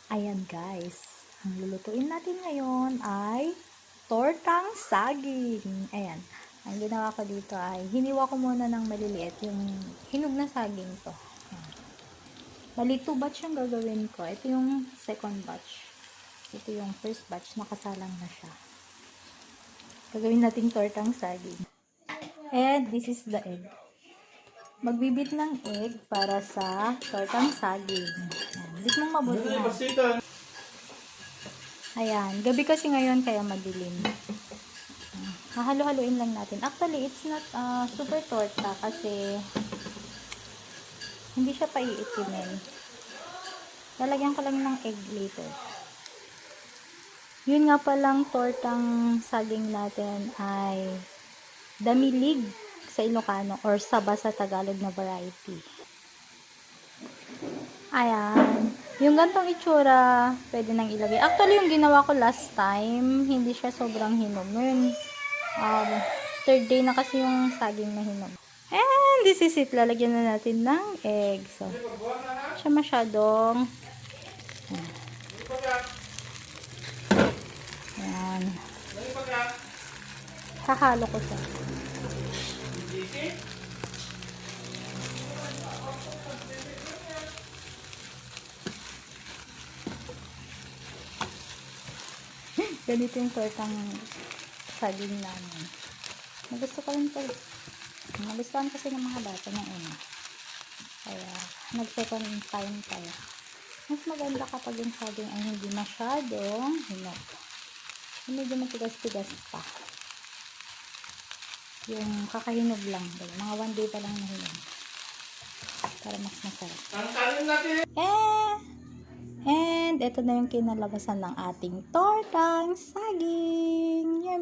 Ayan guys, ang lulutuin natin ngayon ay tortang saging. Ayan, ang ginawa ko dito ay hiniwa ko muna ng maliliit yung hinog na saging to. Ayan. Bali 2 batch yung gagawin ko. Ito yung second batch. Ito yung first batch, nakasalang na siya. Gagawin natin tortang saging. And this is the egg. Magbibit ng egg para sa tortang saging. Ayan. Bit mong mabuti ha. Ayan. Gabi kasi ngayon kaya madilim. Hahalo-haluin lang natin. Actually, it's not super torta kasi hindi siya paiitimin. Lalagyan ko lang ng egg later. Yun nga palang tortang saging natin ay damilig sa Ilocano or saba sa Tagalog na variety. Ayan. Yung gantong itsura, pwede nang ilagay. Actually, yung ginawa ko last time, hindi siya sobrang hinog. Ngayon, third day na kasi yung saging na hinog. And this is it. Lalagyan na natin ng egg. So, siya masyadong ayan. Hahalo ko siya. Ganito yung tortang saging namin. Nagusto ko rin ito. Nagustuhan kasi ng mga bata ng una. Kaya, nag-second time tayo. Mas maganda kapag yung saging ay hindi masyadong hinog. Medyo matigas-tigas pa. Yung kakahinog lang. Mga 1 day pa lang nahinog. Para mas masarap. And ito na yung kinalabasan ng ating tortang saging. Yummy!